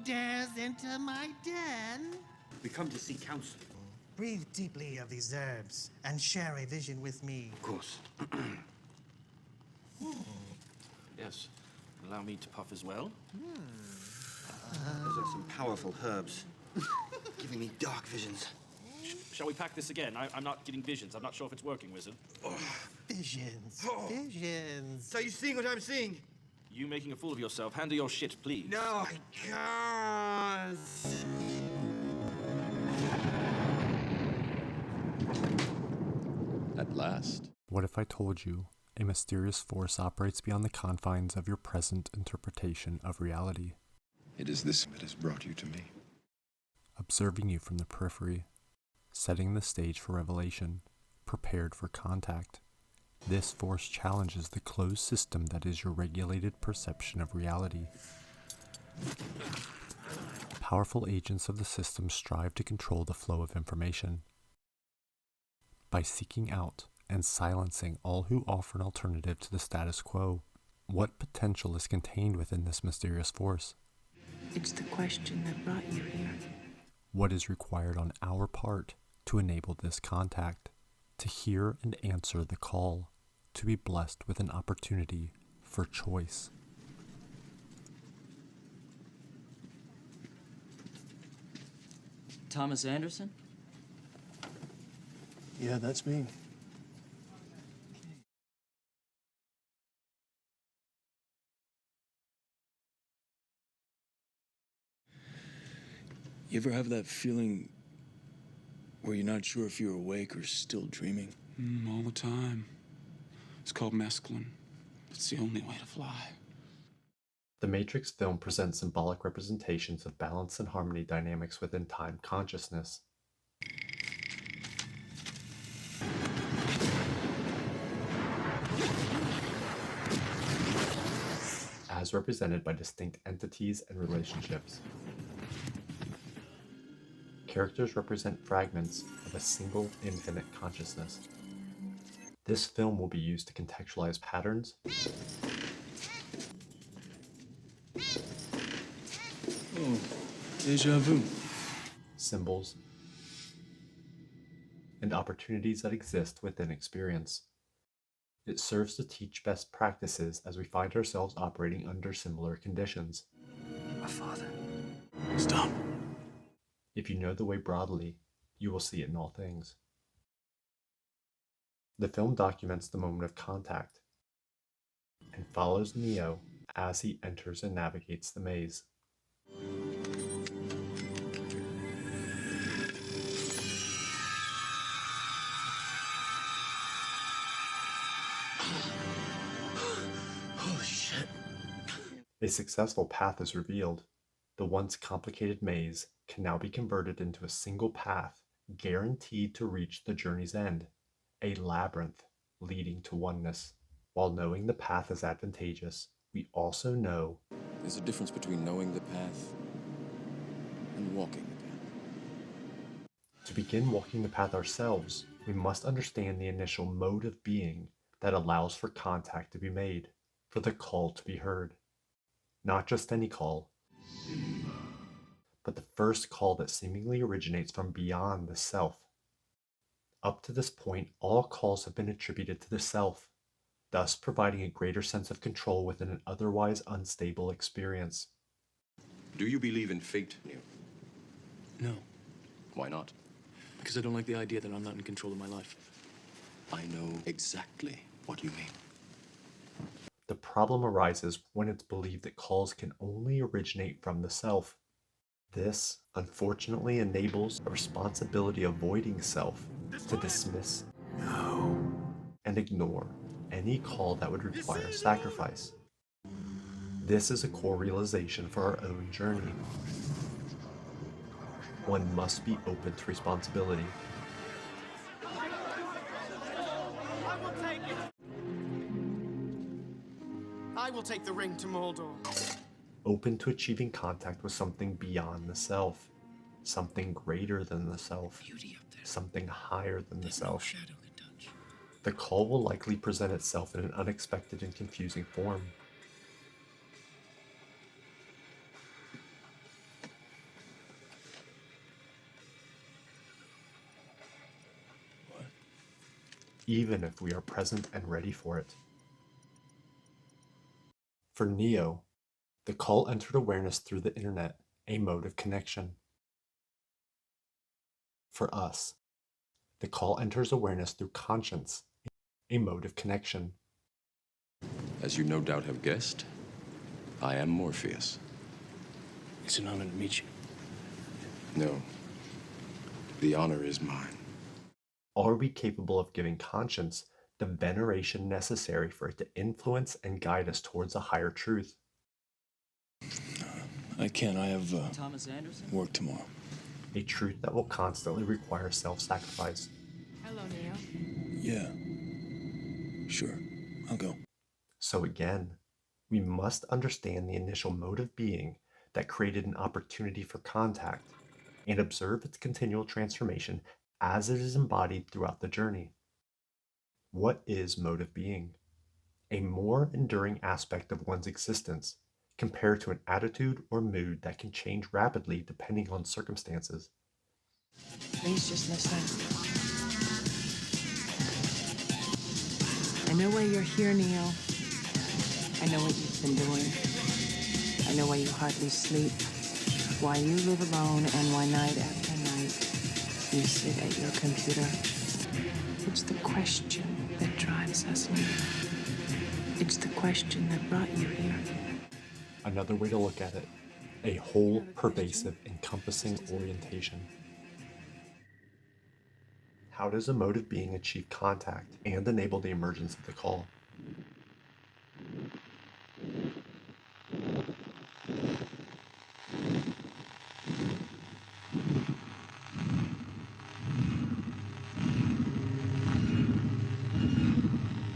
dares enter my den? We come to seek counsel. Breathe deeply of these herbs and share a vision with me. Of course. Yes. Allow me to puff as well. Those are some powerful herbs. Giving me dark visions. Shall we pack this again? I'm not getting visions. I'm not sure if it's working, wizard. Visions. Visions. Are you seeing what I'm seeing? You making a fool of yourself. Handle your shit, please. No, I can't. At last. What if I told you a mysterious force operates beyond the confines of your present interpretation of reality? It is this that has brought you to me. Observing you from the periphery, setting the stage for revelation, prepared for contact. This force challenges the closed system that is your regulated perception of reality. Powerful agents of the system strive to control the flow of information. By seeking out and silencing all who offer an alternative to the status quo, what potential is contained within this mysterious force? It's the question that brought you here. What is required on our part to enable this contact, to hear and answer the call, to be blessed with an opportunity for choice? Thomas Anderson? Yeah, that's me. You ever have that feeling where you're not sure if you're awake or still dreaming? All the time. It's called mescaline. It's the only way to fly. The Matrix film presents symbolic representations of balance and harmony dynamics within time consciousness. As represented by distinct entities and relationships. Characters represent fragments of a single infinite consciousness. This film will be used to contextualize patterns, Deja vu. symbols, and opportunities that exist within experience. It serves to teach best practices as we find ourselves operating under similar conditions. My father. Stop. If you know the way broadly, you will see it in all things. The film documents the moment of contact and follows Neo as he enters and navigates the maze. Holy shit. A successful path is revealed. The once complicated maze can now be converted into a single path, guaranteed to reach the journey's end, a labyrinth leading to oneness. While knowing the path is advantageous, we also know There's a difference between knowing the path and walking the path. to begin walking the path ourselves, we must understand the initial mode of being that allows for contact to be made, for the call to be heard. Not just any call, but the first call that seemingly originates from beyond the self. Up to this point, all calls have been attributed to the self, thus providing a greater sense of control within an otherwise unstable experience. Do you believe in fate, Neo? No, Why not? because I don't like the idea that I'm not in control of my life. I know exactly what you mean. The problem arises when it's believed that calls can only originate from the self. This, unfortunately, enables a responsibility avoiding self to dismiss and ignore any call that would require sacrifice. This is a core realization for our own journey. One must be open to responsibility. I will take the ring to Mordor. Open to achieving contact with something beyond the self, something greater than the self, something higher than the self. The call will likely present itself in an unexpected and confusing form. even if we are present and ready for it. For Neo, the call entered awareness through the internet, a mode of connection. For us, the call enters awareness through conscience, a mode of connection. As you no doubt have guessed, I am Morpheus. It's an honor to meet you. No, the honor is mine. Are we capable of giving conscience the veneration necessary for it to influence and guide us towards a higher truth? I can't. I have Thomas Anderson? work tomorrow. A truth that will constantly require self-sacrifice. Hello, Neo. Yeah. Sure. I'll go. So again, we must understand the initial mode of being that created an opportunity for contact and observe its continual transformation as it is embodied throughout the journey. What is mode of being? A more enduring aspect of one's existence compared to an attitude or mood that can change rapidly depending on circumstances. Please just listen. I know why you're here, Neo. I know what you've been doing. I know why you hardly sleep, why you live alone, and why night after night you sit at your computer. It's the question that drives us, Neo. It's the question that brought you here. Another way to look at it, a whole, pervasive, encompassing orientation. How does a mode of being achieve contact and enable the emergence of the call?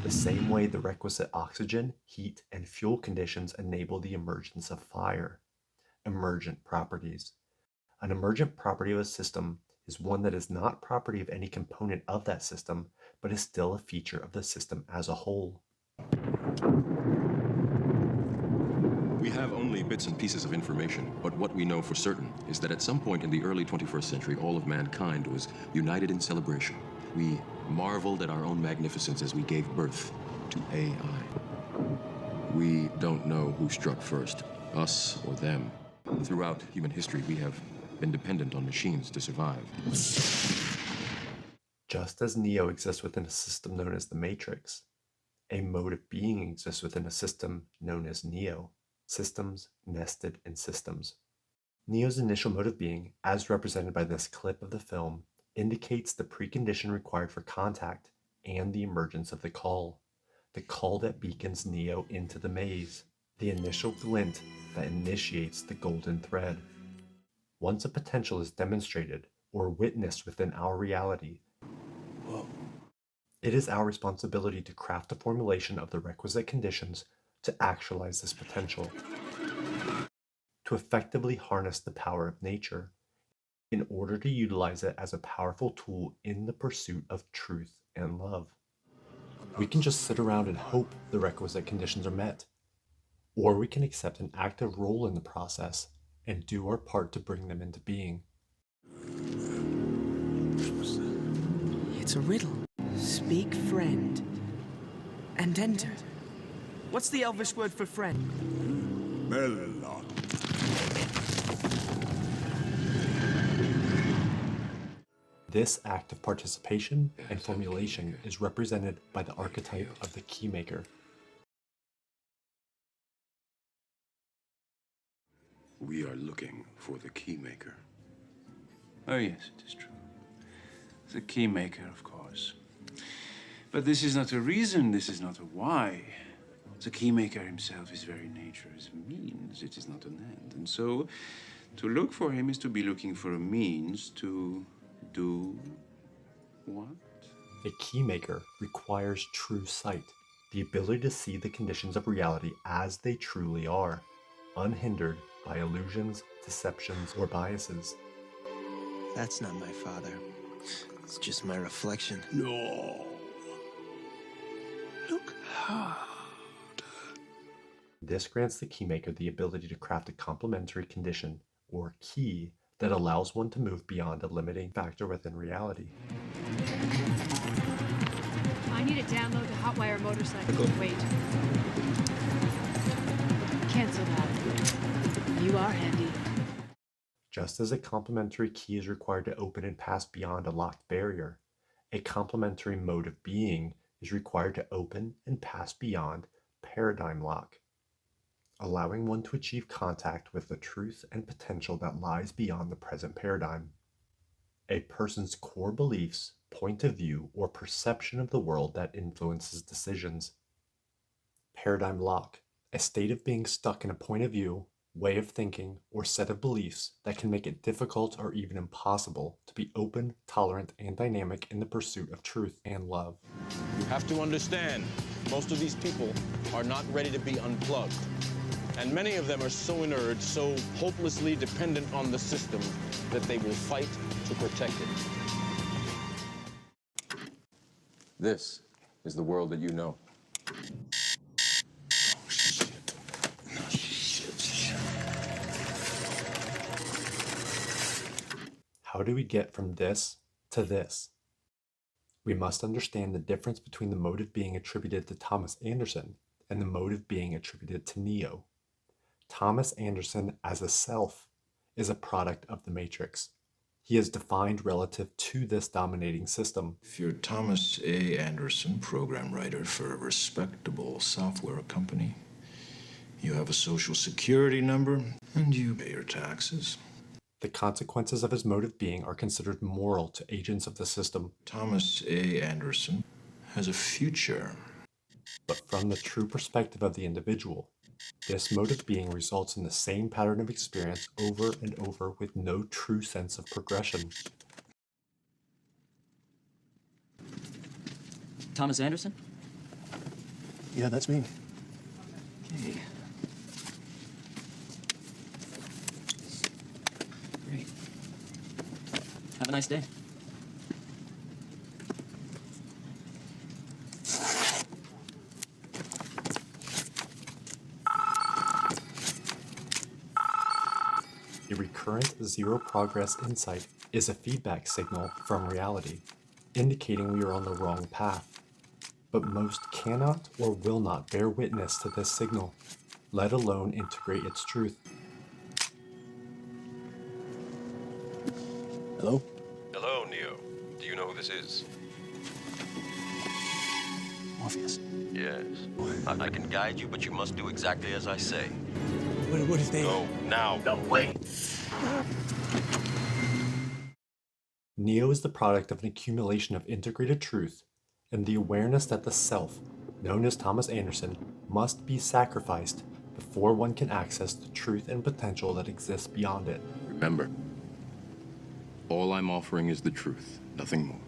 The same way the requisite oxygen, heat, and fuel conditions enable the emergence of fire. Emergent properties. An emergent property of a system is one that is not property of any component of that system, but is still a feature of the system as a whole. We have only bits and pieces of information, but what we know for certain is that at some point in the early 21st century, all of mankind was united in celebration. We marveled at our own magnificence as we gave birth to AI. We don't know who struck first, us or them. Throughout human history, we have been dependent on machines to survive. Just as Neo exists within a system known as the Matrix, a mode of being exists within a system known as Neo. Systems nested in systems. Neo's initial mode of being, as represented by this clip of the film, indicates the precondition required for contact and the emergence of the call that beacons Neo into the maze, the initial glint that initiates the golden thread. Once a potential is demonstrated or witnessed within our reality, it is our responsibility to craft a formulation of the requisite conditions to actualize this potential, to effectively harness the power of nature, in order to utilize it as a powerful tool in the pursuit of truth and love. We can just sit around and hope the requisite conditions are met, or we can accept an active role in the process and do our part to bring them into being. It's a riddle. Speak friend and enter. What's the Elvish word for friend? Melon. This act of participation and formulation is represented by the archetype of the keymaker. We are looking for the keymaker. Oh, yes, it is true. The keymaker, of course. But this is not a reason, this is not a why. The keymaker himself, his very nature, is a means, it is not an end. And so, to look for him is to be looking for a means to do what? A keymaker requires true sight, the ability to see the conditions of reality as they truly are, unhindered by illusions, deceptions, or biases. That's not my father. It's just my reflection. No. Look hard. This grants the keymaker the ability to craft a complementary condition, or key, that allows one to move beyond a limiting factor within reality. I need to download the Hotwire motorcycle. Wait. Cancel that. You are handy. Just as a complementary key is required to open and pass beyond a locked barrier, a complementary mode of being is required to open and pass beyond paradigm lock, allowing one to achieve contact with the truth and potential that lies beyond the present paradigm. A person's core beliefs, point of view, or perception of the world that influences decisions. Paradigm lock, a state of being stuck in a point of view, way of thinking, or set of beliefs that can make it difficult or even impossible to be open, tolerant, and dynamic in the pursuit of truth and love. You have to understand, most of these people are not ready to be unplugged. And many of them are so inert, so hopelessly dependent on the system, that they will fight to protect it. This is the world that you know. How do we get from this to this? We must understand the difference between the mode of being attributed to Thomas Anderson and the mode of being attributed to Neo. Thomas Anderson as a self is a product of the Matrix. He is defined relative to this dominating system. If you're Thomas A. Anderson, program writer for a respectable software company, you have a social security number, and you pay your taxes. The consequences of his mode of being are considered moral to agents of the system. Thomas A. Anderson has a future. But from the true perspective of the individual, this mode of being results in the same pattern of experience over and over with no true sense of progression. Thomas Anderson? Yeah, that's me. Okay. Great. Have a nice day. A recurrent zero progress insight is a feedback signal from reality, indicating we are on the wrong path. But most cannot or will not bear witness to this signal, let alone integrate its truth. Hello? Hello, Neo. Do you know who this is? Morpheus. Yes. I can guide you, but you must do exactly as I say. What if they... Go, now. No, wait. Neo is the product of an accumulation of integrated truth and the awareness that the self, known as Thomas Anderson, must be sacrificed before one can access the truth and potential that exists beyond it. Remember, all I'm offering is the truth, nothing more.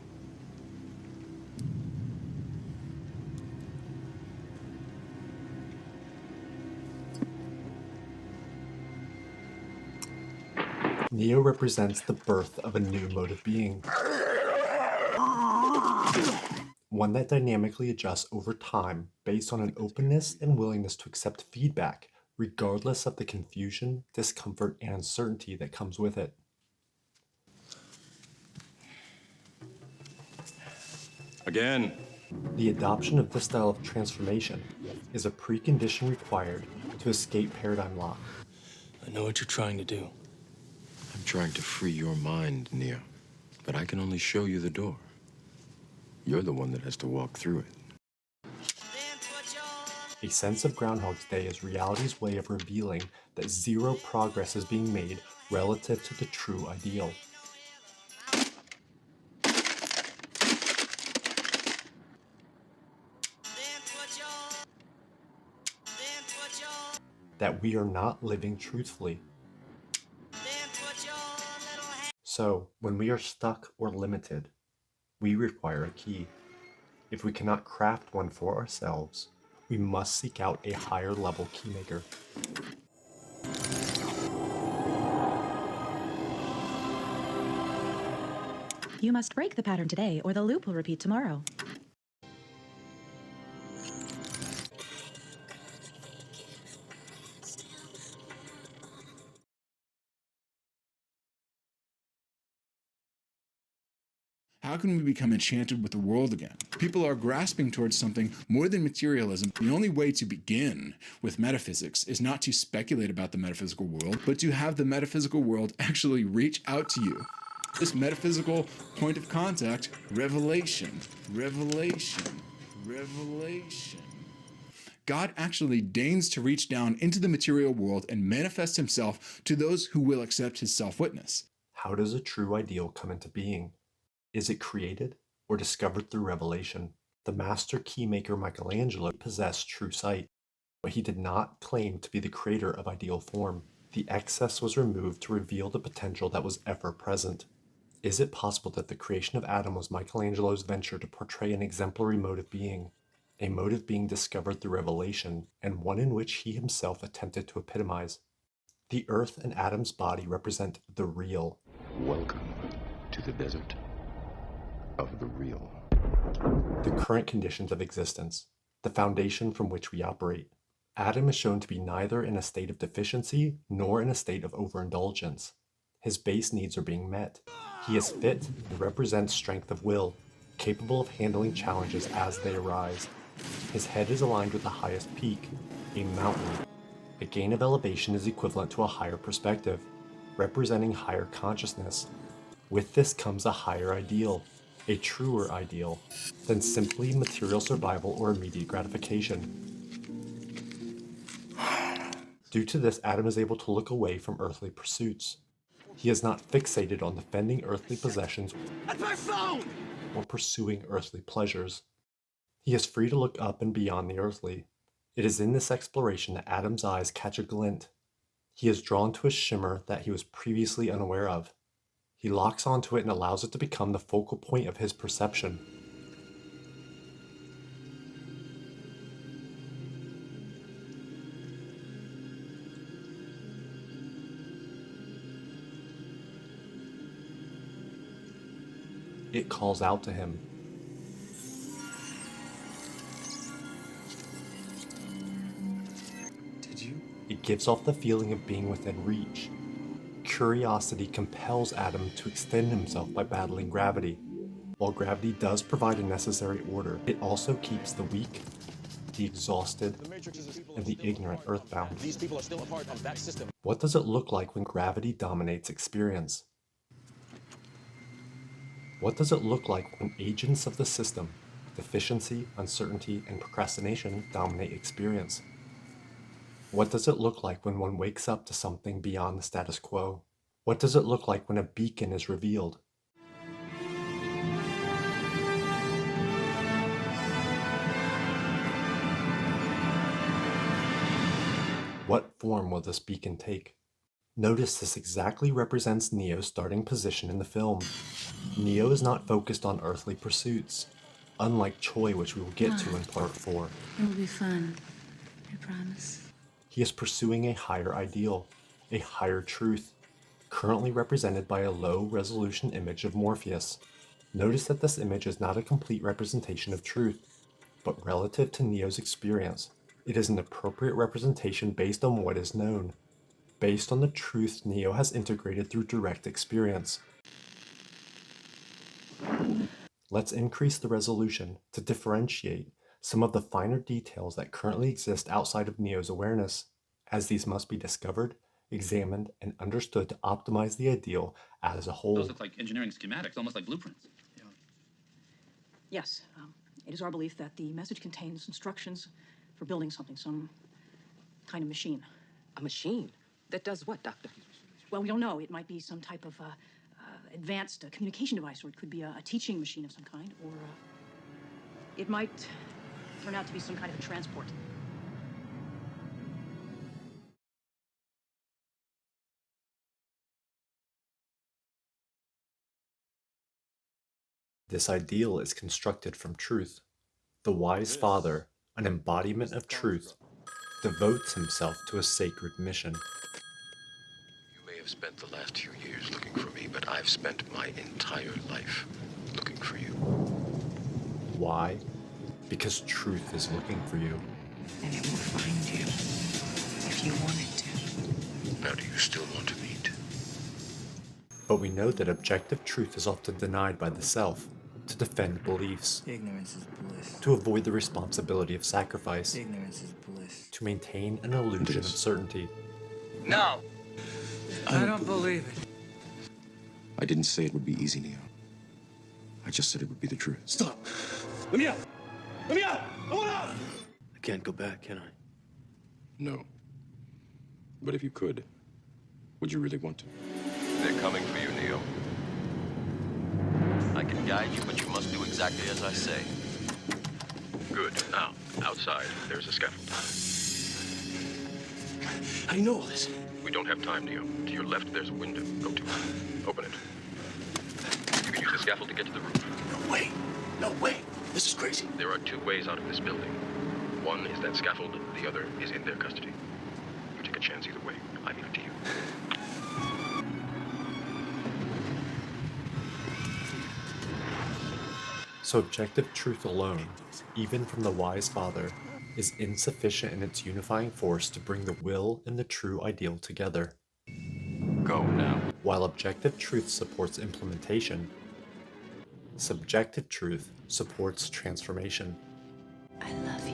Neo represents the birth of a new mode of being. One that dynamically adjusts over time based on an openness and willingness to accept feedback, regardless of the confusion, discomfort, and uncertainty that comes with it. Again. The adoption of this style of transformation is a precondition required to escape paradigm lock. I know what you're trying to do. I'm trying to free your mind, Neo, but I can only show you the door. You're the one that has to walk through it. A sense of Groundhog's Day is reality's way of revealing that zero progress is being made relative to the true ideal. That we are not living truthfully. So, when we are stuck or limited, we require a key. If we cannot craft one for ourselves, we must seek out a higher level keymaker. You must break the pattern today, or the loop will repeat tomorrow. How can we become enchanted with the world again? People are grasping towards something more than materialism. The only way to begin with metaphysics is not to speculate about the metaphysical world, but to have the metaphysical world actually reach out to you. This metaphysical point of contact, revelation, revelation, revelation. God actually deigns to reach down into the material world and manifest himself to those who will accept his self-witness. How does a true ideal come into being? Is it created or discovered through revelation? The master keymaker Michelangelo possessed true sight, but he did not claim to be the creator of ideal form. The excess was removed to reveal the potential that was ever present. Is it possible that the creation of Adam was Michelangelo's venture to portray an exemplary mode of being, a mode of being discovered through revelation, and one in which he himself attempted to epitomize? The earth and Adam's body represent the real. Welcome to the desert of the real. The current conditions of existence, the foundation from which we operate. Adam is shown to be neither in a state of deficiency nor in a state of overindulgence. His base needs are being met. He is fit and represents strength of will, capable of handling challenges as they arise. His head is aligned with the highest peak, a mountain. A gain of elevation is equivalent to a higher perspective, representing higher consciousness. With this comes a higher ideal, a truer ideal, than simply material survival or immediate gratification. Due to this, Adam is able to look away from earthly pursuits. He is not fixated on defending earthly possessions or pursuing earthly pleasures. He is free to look up and beyond the earthly. It is in this exploration that Adam's eyes catch a glint. He is drawn to a shimmer that he was previously unaware of. He locks onto it and allows it to become the focal point of his perception. It calls out to him. Did you? It gives off the feeling of being within reach. Curiosity compels Adam to extend himself by battling gravity. While gravity does provide a necessary order, it also keeps the weak, the exhausted, and the ignorant earthbound. These people are still a part of that system. What does it look like when gravity dominates experience? What does it look like when agents of the system, deficiency, uncertainty, and procrastination dominate experience? What does it look like when one wakes up to something beyond the status quo? What does it look like when a beacon is revealed? What form will this beacon take? Notice this exactly represents Neo's starting position in the film. Neo is not focused on earthly pursuits, unlike Choi, which we will get to in part 4. It will be fun. I promise. He is pursuing a higher ideal, a higher truth, currently represented by a low-resolution image of Morpheus. Notice that this image is not a complete representation of truth, but relative to Neo's experience, it is an appropriate representation based on what is known, based on the truth Neo has integrated through direct experience. Let's increase the resolution to differentiate some of the finer details that currently exist outside of Neo's awareness, as these must be discovered, examined, and understood to optimize the ideal as a whole. Those look like engineering schematics, almost like blueprints. Yes, it is our belief that the message contains instructions for building something, some kind of machine. A machine? That does what, Doctor? Well, we don't know. It might be some type of advanced communication device, or it could be a teaching machine of some kind, or it might turn out to be some kind of a transport. This ideal is constructed from truth. The wise father, an embodiment of truth, devotes himself to a sacred mission. You may have spent the last few years looking for me, but I've spent my entire life looking for you. Why? Because truth is looking for you. And it will find you if you want it to. Now, do you still want to meet? But we know that objective truth is often denied by the self to defend beliefs, Ignorance is bliss. to avoid the responsibility of sacrifice, Ignorance is bliss. to maintain an illusion of certainty. No! I don't believe it. I didn't say it would be easy, Neo. I just said it would be the truth. Stop! Let me out! Let me out! I want out! I can't go back, can I? No. But if you could, would you really want to? They're coming for you, Neo. I can guide you, but you must do exactly as I say. Good. Now, outside, there's a scaffold. How do you know all this? We don't have time, Neo. To your left, there's a window. Go to it. Open it. You can use the scaffold to get to the roof. No way. No way. This is crazy. There are two ways out of this building. One is that scaffold, the other is in their custody. You take a chance either way. I leave it to you. So objective truth alone, even from the wise father, is insufficient in its unifying force to bring the will and the true ideal together. Go now. While objective truth supports implementation, subjective truth supports transformation. I love you.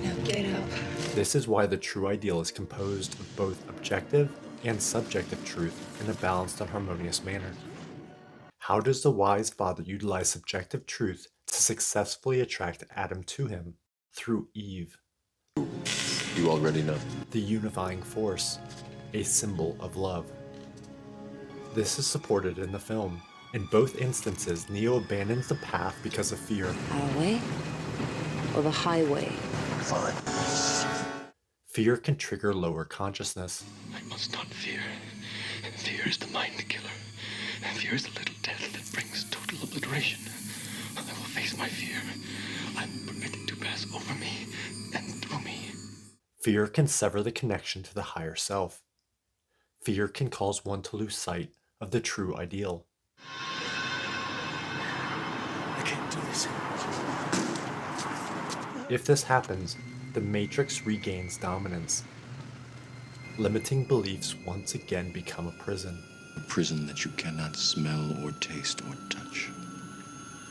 Now get up. This is why the true ideal is composed of both objective and subjective truth in a balanced and harmonious manner. How does the wise father utilize subjective truth to successfully attract Adam to him? Through Eve. You already know. The unifying force, a symbol of love. This is supported in the film. In both instances, Neo abandons the path because of fear. Our way or the highway? Fine. Fear can trigger lower consciousness. I must not fear. Fear is the mind killer. Fear is the little death that brings total obliteration. I will face my fear. I'm permitted to pass over me and through me. Fear can sever the connection to the higher self. Fear can cause one to lose sight of the true ideal. I can't do this. If this happens, the Matrix regains dominance. Limiting beliefs once again become a prison. A prison that you cannot smell or taste or touch.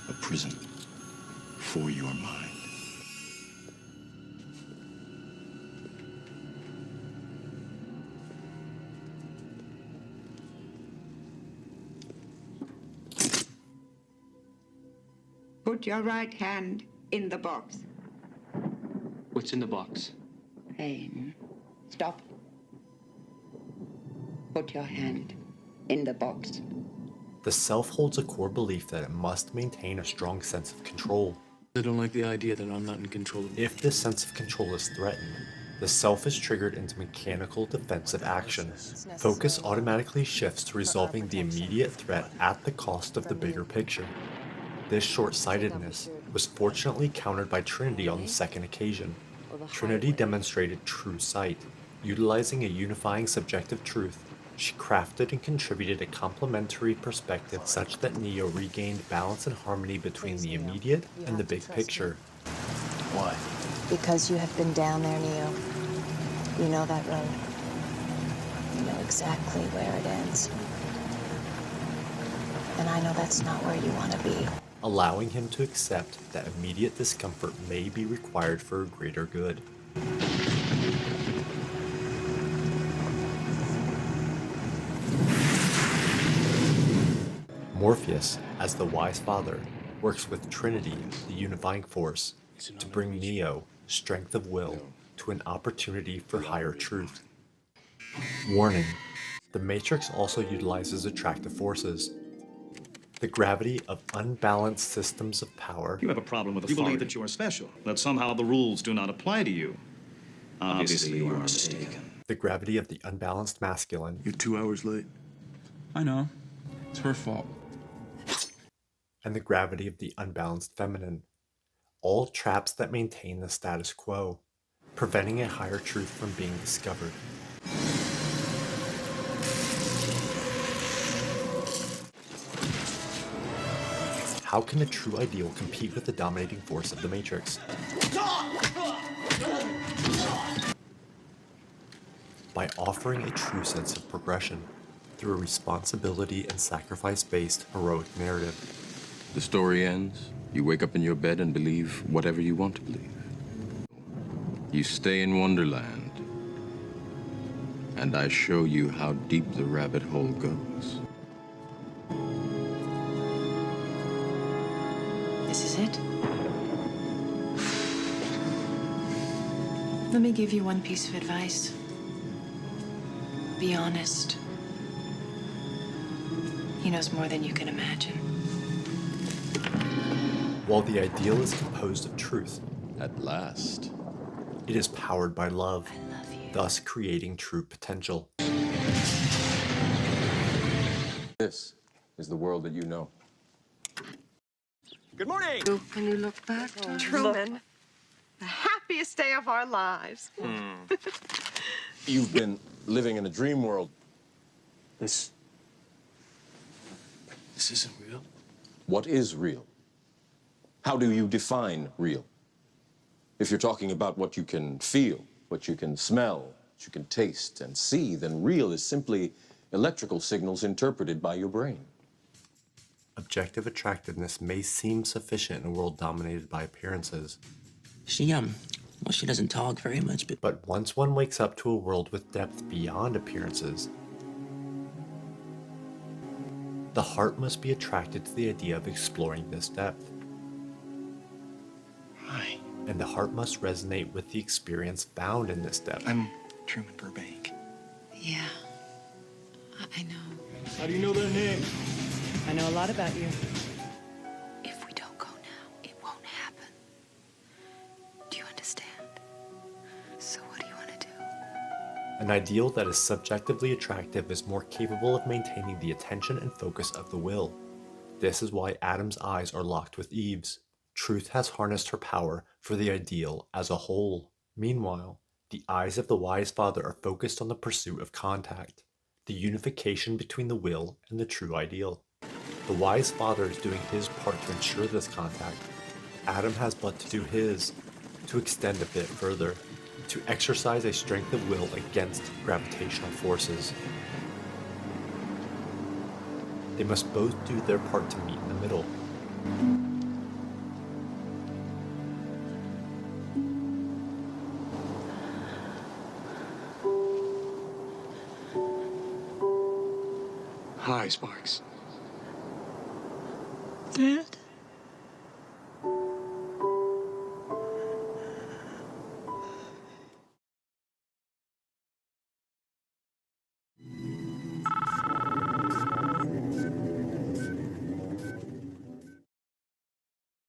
A prison for your mind. Put your right hand in the box. What's in the box? Pain. Stop. Put your hand in the box. The self holds a core belief that it must maintain a strong sense of control. I don't like the idea that I'm not in control of it. If this sense of control is threatened, the self is triggered into mechanical defensive action. Focus automatically shifts to resolving the immediate threat at the cost of the bigger picture. This short-sightedness was fortunately countered by Trinity on the second occasion. Trinity demonstrated true sight. Utilizing a unifying subjective truth, she crafted and contributed a complementary perspective such that Neo regained balance and harmony between the immediate and the big picture. Why? Because you have been down there, Neo. You know that road. You know exactly where it ends. And I know that's not where you want to be. Allowing him to accept that immediate discomfort may be required for a greater good. Morpheus, as the wise father, works with Trinity, the unifying force, to bring Neo, strength of will, to an opportunity for higher truth. Warning: the Matrix also utilizes attractive forces. The gravity of unbalanced systems of power. You have a problem with authority. You believe that you are special, that somehow the rules do not apply to you. Obviously you are mistaken. The gravity of the unbalanced masculine. You're 2 hours late. I know. It's her fault. And the gravity of the unbalanced feminine. All traps that maintain the status quo, preventing a higher truth from being discovered. How can a true ideal compete with the dominating force of the Matrix? by offering a true sense of progression through a responsibility and sacrifice-based heroic narrative. The story ends. You wake up in your bed and believe whatever you want to believe. You stay in Wonderland, and I show you how deep the rabbit hole goes. This is it? Let me give you one piece of advice. Be honest. He knows more than you can imagine. While the ideal is composed of truth, at last, it is powered by love, thus creating true potential. This is the world that you know. Good morning. When you look back, Truman, the happiest day of our lives. You've been living in a dream world. This isn't real. What is real? How do you define real? If you're talking about what you can feel, what you can smell, what you can taste and see, then real is simply electrical signals interpreted by your brain. Objective attractiveness may seem sufficient in a world dominated by appearances. She doesn't talk very much, But once one wakes up to a world with depth beyond appearances, the heart must be attracted to the idea of exploring this depth. Hi. And the heart must resonate with the experience found in this depth. I'm Truman Burbank. Yeah, I know. How do you know their name? I know a lot about you. If we don't go now, it won't happen. Do you understand? So what do you want to do? An ideal that is subjectively attractive is more capable of maintaining the attention and focus of the will. This is why Adam's eyes are locked with Eve's. Truth has harnessed her power for the ideal as a whole. Meanwhile, the eyes of the wise father are focused on the pursuit of contact, the unification between the will and the true ideal. The wise father is doing his part to ensure this contact. Adam has but to do his, to extend a bit further, to exercise a strength of will against gravitational forces. They must both do their part to meet in the middle. Hi, Sparks. Dad?